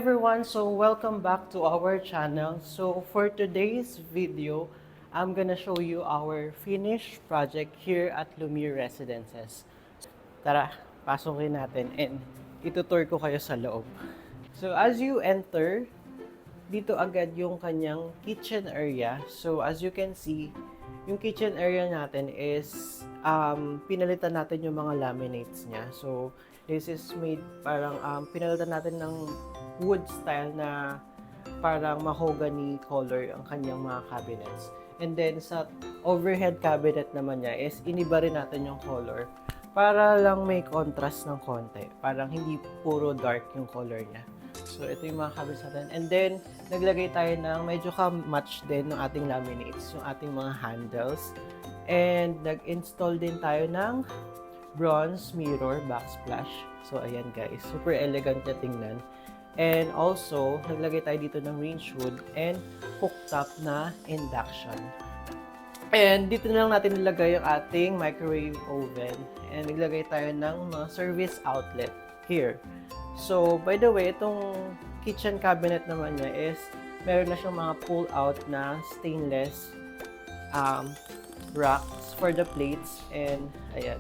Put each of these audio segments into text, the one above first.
everyone, so welcome back to our channel. So for today's video, I'm gonna show you our finished project here at Lumiere Residences. Tara, pasokin natin and itutour ko kayo sa loob. So as you enter, dito agad yung kanyang kitchen area. So as you can see, yung kitchen area natin is pinalitan natin yung mga laminates niya. So this is made parang pinalitan natin ng wood style na parang mahogany color ang kanyang mga cabinets. And then sa overhead cabinet naman niya is iniba rin natin yung color para lang may contrast ng konti. Parang hindi puro dark yung color niya. So, ito yung mga cabinets natin. And then, naglagay tayo ng medyo ka-match din ng ating laminates, yung ating mga handles. And, nag-install din tayo ng bronze mirror backsplash. So, ayan guys. Super elegant na tingnan. And also, naglagay tayo dito ng range hood and cooktop na induction. And dito na lang natin nilagay yung ating microwave oven. And naglagay tayo ng mga service outlet here. So, by the way, itong kitchen cabinet naman niya is meron na siyang mga pull-out na stainless racks for the plates. And, ayan.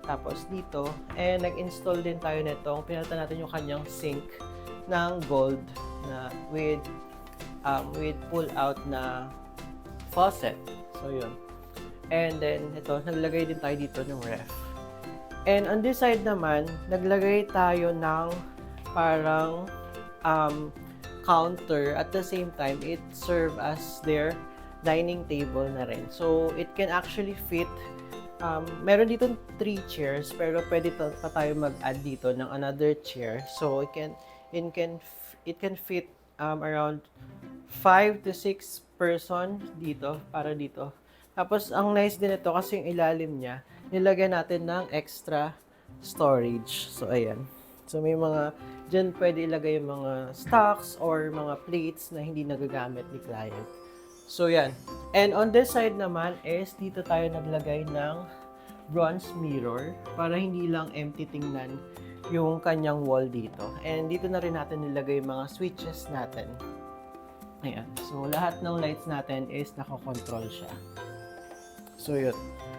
Tapos dito, and nag-install din tayo nitong, pinalitan natin yung kanyang sink ng gold na with pull-out na faucet. So, yun. And then, ito, naglagay din tayo dito ng ref. And on this side naman, naglagay tayo ng parang counter. At the same time, it serve as their dining table na rin. So, it can actually fit, meron dito 3 chairs, pero pwede pa tayo mag-add dito ng another chair. So, it can fit around 5 to 6 person dito, para dito. Tapos, ang nice din ito kasi yung ilalim niya, nilagyan natin ng extra storage. So, ayan. So, may mga, dyan pwede ilagay yung mga stocks or mga plates na hindi nagagamit ni client. So, yan. And on this side naman is, dito tayo naglagay ng bronze mirror para hindi lang empty tingnan yung kanyang wall dito. And dito na rin natin nilagay yung mga switches natin. Ayan. So, lahat ng lights natin is nakakontrol siya. So, yun.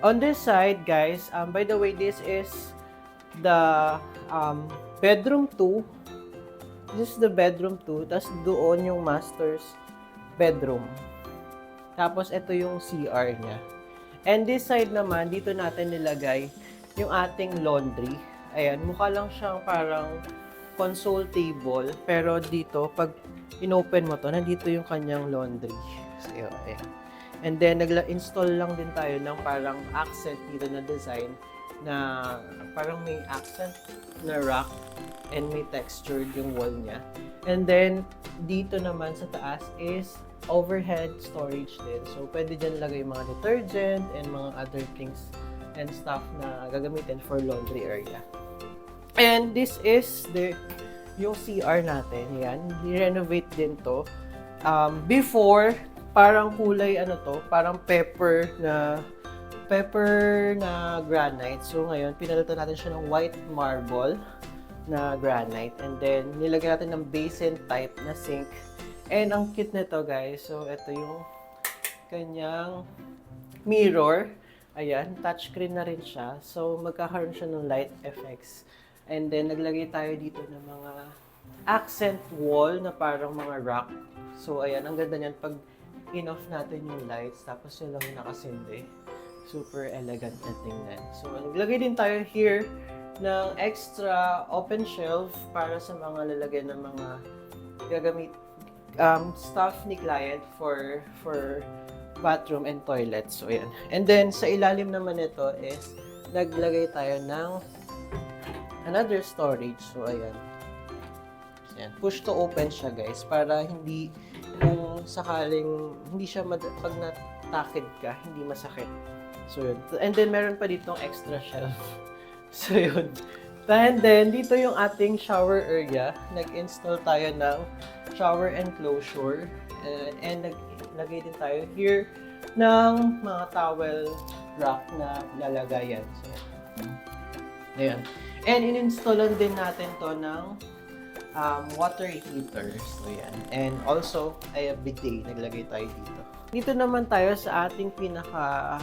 On this side, guys, by the way, this is the bedroom 2. This is the bedroom 2. Tapos, doon yung master's bedroom. Tapos, ito yung CR niya. And this side naman, dito natin nilagay yung ating laundry. Ayan, mukha lang siyang parang console table. Pero dito, pag inopen mo to, nandito yung kanyang laundry. So, ayan. And then, nag-install lang din tayo ng parang accent dito na design na parang may accent na rack and may textured yung wall niya. And then, dito naman sa taas is overhead storage din. So, pwede dyan lagay mga detergent and mga other things and stuff na gagamitin for laundry area. And this is yung CR natin. Yan. I-renovate din to. Before, parang kulay parang pepper na granite. So ngayon, pinalitan natin siya ng white marble na granite. And then, nilagyan natin ng basin type na sink. And ang cute nito, guys. So, ito yung kanyang mirror. Ayan, touchscreen na rin siya. So, magkakaroon siya ng light effects. And then, naglagay tayo dito ng mga accent wall na parang mga rock. So, ayan, ang ganda niyan pag in-off natin yung lights, tapos yun lang yung nakasindi. Super elegant na tingnan. So, naglagay din tayo here ng extra open shelf para sa mga lalagyan ng mga gagamit stuff ni client for bathroom and toilet. So, ayan. And then, sa ilalim naman ito is naglagay tayo ng another storage. So, ayan. Ayan. Push to open siya, guys, para hindi kung sakaling hindi siya pag natakid ka, hindi masakit. So, yun. And then, meron pa ditong extra shelf. So, yun. And then, dito yung ating shower area. Nag-install tayo ng shower enclosure. And naglagay din tayo here ng mga towel rack na lalagayan. So, ayan. And in-installan din natin to ng water heater. So yan. And also, ay bidet, naglagay tayo dito. Dito naman tayo sa ating pinaka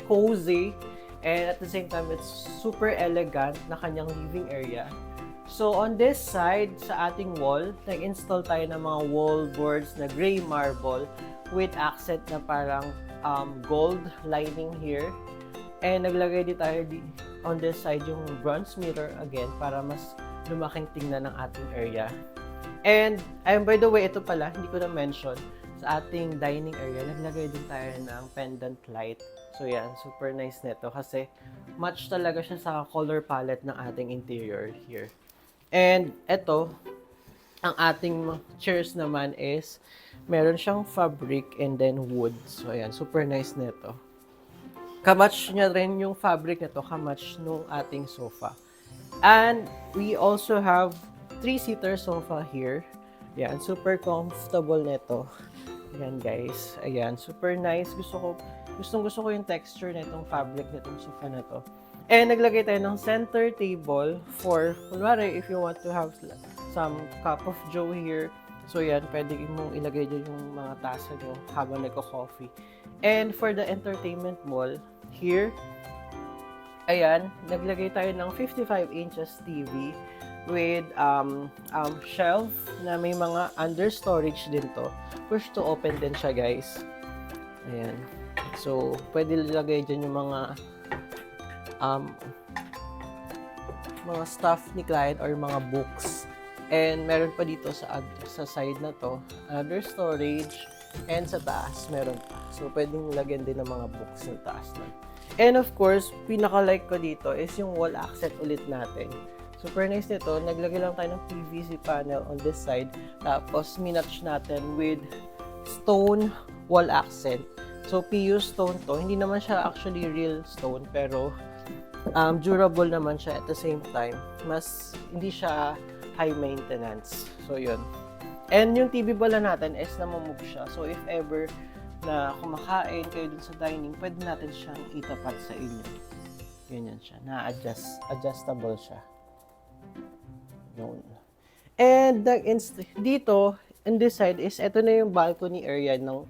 cozy and at the same time, it's super elegant na kanyang living area. So, on this side, sa ating wall, nag-install tayo ng mga wall boards na gray marble with accent na parang gold lining here. And naglagay din tayo on this side yung bronze mirror again para mas lumaking tingnan ng ating area. And, by the way, ito pala, hindi ko na-mention, sa ating dining area, naglagay din tayo ng pendant light. So yan, super nice nito kasi match talaga siya sa color palette ng ating interior here. And ito, ang ating chairs naman is meron siyang fabric and then wood. So ayan, super nice nito. Kamatch niya rin yung fabric nito, kamatch nung ating sofa. And we also have 3-seater sofa here. Yan, super comfortable nito. Ayan guys, ayan, super nice. Gusto ko yung texture nitong fabric nitong sofa na to. And naglagay tayo ng center table for, kunwari, if you want to have some cup of joe here. So yan, pwede mong ilagay dyan yung mga tasa nyo habang nagko-coffee. And for the entertainment wall, here, ayan, naglagay tayo ng 55 inches TV with shelf na may mga under storage din to. Push to open din siya guys. Ayan. So, pwede lagay dyan yung mga stuff ni client or mga books. And meron pa dito sa side na to, under storage, and sa taas meron pa. So, pwedeng lagyan din ng mga books sa taas na. And of course, pinaka-like ko dito is yung wall accent ulit natin. Super nice nito. Naglagay lang tayo ng PVC panel on this side. Tapos, minatch natin with stone wall accent. So, PU stone to. Hindi naman siya actually real stone, pero durable naman siya at the same time. Mas, hindi siya high maintenance. So, yun. And yung TV pala natin is namamove siya. So, if ever na kumakain kayo dun sa dining, pwede natin siyang itapat sa inyo. Ganyan siya. Adjustable siya. Yun. And dito, in this side is, ito na yung balcony area ng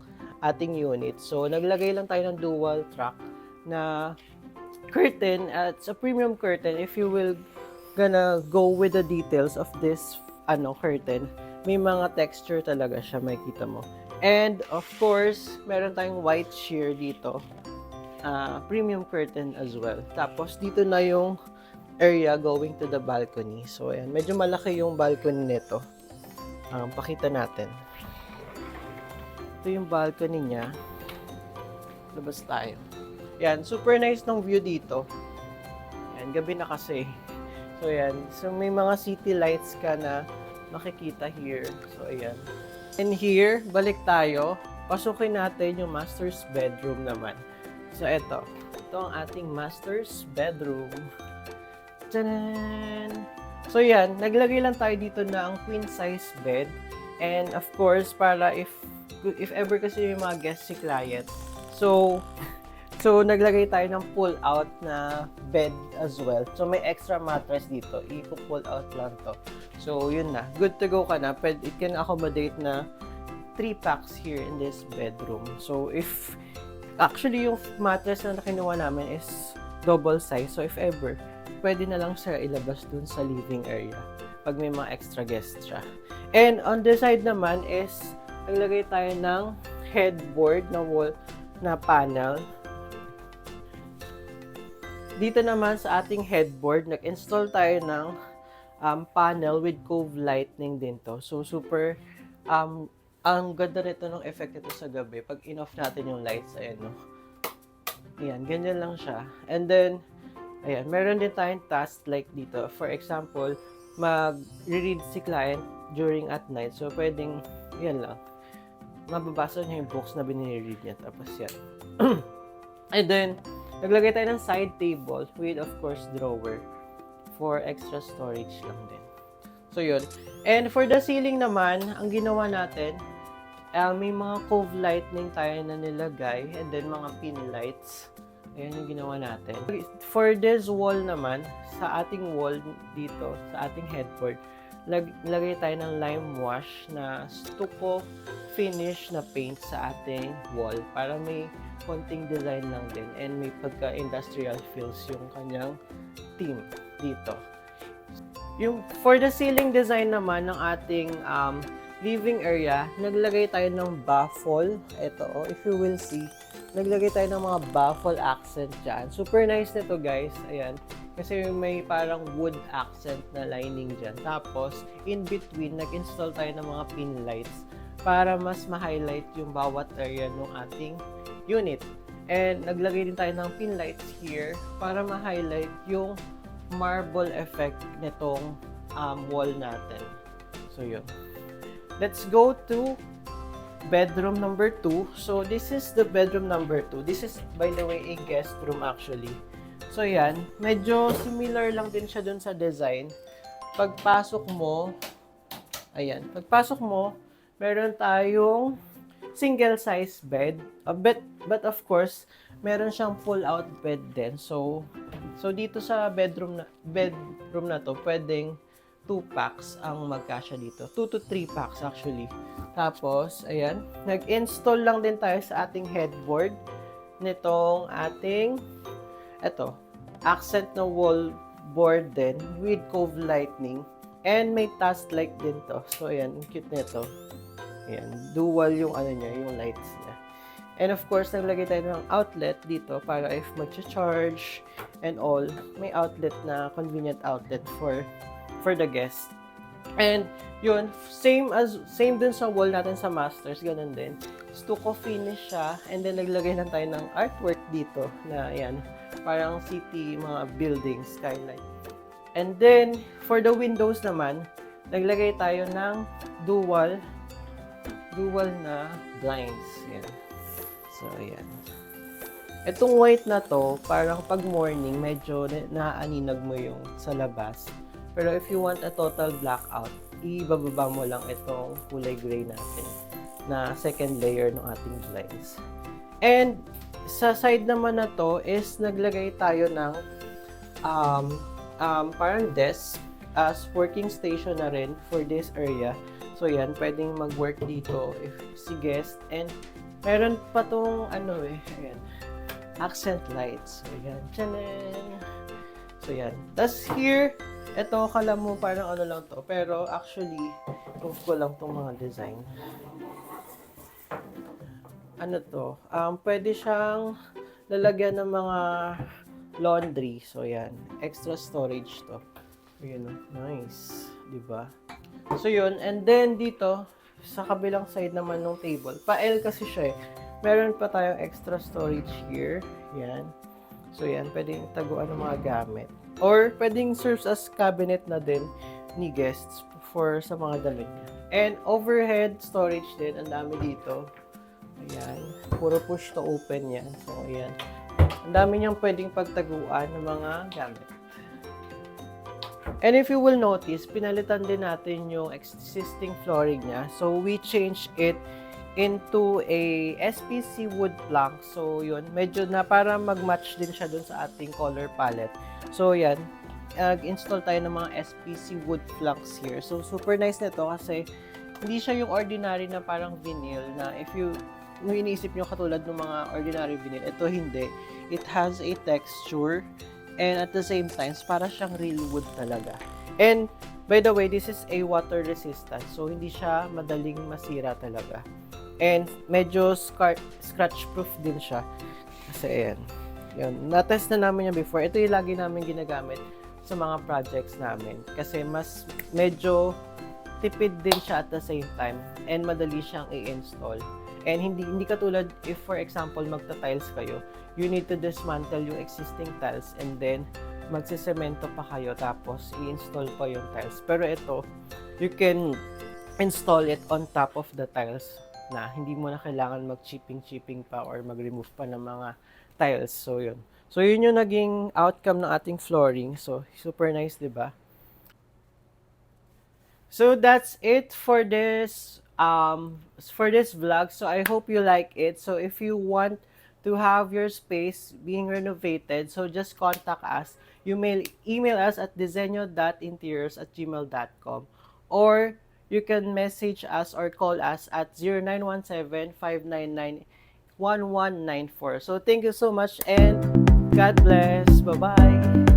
ating unit. So, naglagay lang tayo ng dual track na curtain. It's a premium curtain. If you will gonna go with the details of this curtain, may mga texture talaga siya, makikita mo. And, of course, meron tayong white sheer dito. Premium curtain as well. Tapos, dito na yung area going to the balcony. So, ayan. Medyo malaki yung balcony nito. Pakita natin. Ito yung balcony niya. Labas tayo. Ayan. Super nice ng view dito. Ayan. Gabi na kasi. So, ayan. So, may mga city lights ka na makikita here. So, ayan. And here, balik tayo. Pasukin natin yung master's bedroom naman. So, ito. Ito ang ating master's bedroom. Tanan! So, yan. Naglagay lang tayo dito ng queen size bed. And, of course, para if ever kasi yung mga guest si client. So, naglagay tayo ng pull-out na bed as well. So, may extra mattress dito. I-pull out lang to. So, yun na. Good to go ka na. It can accommodate na 3 packs here in this bedroom. So, actually, yung mattress na kinuha namin is double size. So, if ever, pwede na lang siya ilabas dun sa living area pag may mga extra guests siya. And on the side naman is, naglagay tayo ng headboard na wall na panel. Dito naman sa ating headboard, nag-install tayo ng panel with cove lighting din to. So, super, ang ganda nito ng effect nito sa gabi. Pag in-off natin yung lights, ayan, no? Ayan, ganyan lang siya. And then, ayan, meron din tayong task like dito. For example, mag-read si client during at night. So, pwedeng, yan lang. Mababasa niya yung books na binire-read niya. Tapos yan. And then, naglagay tayo ng side table with, of course, drawer for extra storage lang din. So, yun. And for the ceiling naman, ang ginawa natin, may mga cove lighting tayo na nilagay and then mga pin lights. Ayan yung ginawa natin. For this wall naman, sa ating wall dito, sa ating headboard, lagay tayo ng lime wash na stucco finish na paint sa ating wall para may konting design lang din and may pagka-industrial feels yung kanyang theme dito. Yung for the ceiling design naman ng ating living area, naglagay tayo ng baffle. Ito, if you will see, naglagay tayo ng mga baffle accent dyan. Super nice nito guys. Ayan. Kasi may parang wood accent na lining dyan. Tapos, in between, nag-install tayo ng mga pin lights para mas ma-highlight yung bawat area ng ating unit. And naglagay din tayo ng pin lights here para ma-highlight yung marble effect nitong wall natin. So, yun. Let's go to bedroom number 2. So, this is the bedroom number 2. This is, by the way, a guest room actually. So, yan. Medyo similar lang din siya dun sa design. Pagpasok mo, ayan. Pagpasok mo, meron tayong single size bed. But of course, meron siyang pull-out bed din. So dito sa bedroom na to, pwedeng 2 packs ang magkasya dito. 2 to 3 packs actually. Tapos, ayan, nag-install lang din tayo sa ating headboard nitong ating accent na wall board din with cove lighting and may task light din to. So, ayan, cute nito. Ayan, dual yung yung lights niya. And of course, naglagay tayo ng outlet dito para if mag-charge and all, may outlet na convenient outlet for the guest. And yun, same dun sa wall natin sa masters, ganun din. Stucco finish siya and then naglagay lang tayo ng artwork dito na ayan, parang city, mga buildings, skyline. And then, for the windows naman, naglagay tayo ng dual na blinds. Yan. So, ayan. Itong white na to, parang pag morning, medyo naaaninag mo yung sa labas. Pero if you want a total blackout, ibababa mo lang itong kulay gray natin na second layer ng ating blinds. And sa side naman na to is naglagay tayo ng parang desk as working station na rin for this area. So yan, pwedeng mag-work dito if si guest. And meron pa tong ayan, accent lights. So yan, tchanan! So yan. Tapos here, ito kala mo parang lang to. Pero actually, proof ko lang tong mga design. Ano to? Pwede siyang lalagyan ng mga laundry. So yan, extra storage to. Ayan, nice. Diba? So yun, and then dito, sa kabilang side naman ng table, pa-L kasi siya eh. Meron pa tayong extra storage here. Yan. So yan, pwedeng taguan ng mga gamit. Or pwedeng serves as cabinet na din ni guests for sa mga damit niya. And overhead storage din, ang dami dito. Ayan, puro push to open yan. So ayan, ang dami niyang pwedeng pagtaguan ng mga gamit. And if you will notice, pinalitan din natin yung existing flooring niya. So, we changed it into a SPC wood plank. So, yun, medyo na para mag-match din siya dun sa ating color palette. So, yan, nag-install tayo ng mga SPC wood planks here. So, super nice nito kasi hindi siya yung ordinary na parang vinyl na if you iniisip nyo katulad ng mga ordinary vinyl, ito hindi. It has a texture. And at the same time, para siyang real wood talaga. And by the way, this is a water resistant. So, hindi siya madaling masira talaga. And medyo scratch proof din siya. Kasi ayan. Yun. Na-test na namin yan before. Ito yung lagi namin ginagamit sa mga projects namin. Kasi mas medyo tipid din siya at the same time. And madali siyang i-install. And hindi katulad if for example magta-tiles kayo, you need to dismantle yung existing tiles and then magsisemento pa kayo tapos i-install pa yung tiles. Pero ito, you can install it on top of the tiles na hindi mo na kailangan mag-chipping pa or mag-remove pa ng mga tiles. So yun. So yun yung naging outcome ng ating flooring. So super nice, 'di ba? So that's it for this vlog. So I hope you like it. So if you want to have your space being renovated, so just contact us. You may email us at disenyo.interiors@gmail.com or you can message us or call us at 0917-599-1194. So thank you so much and God bless. Bye-bye.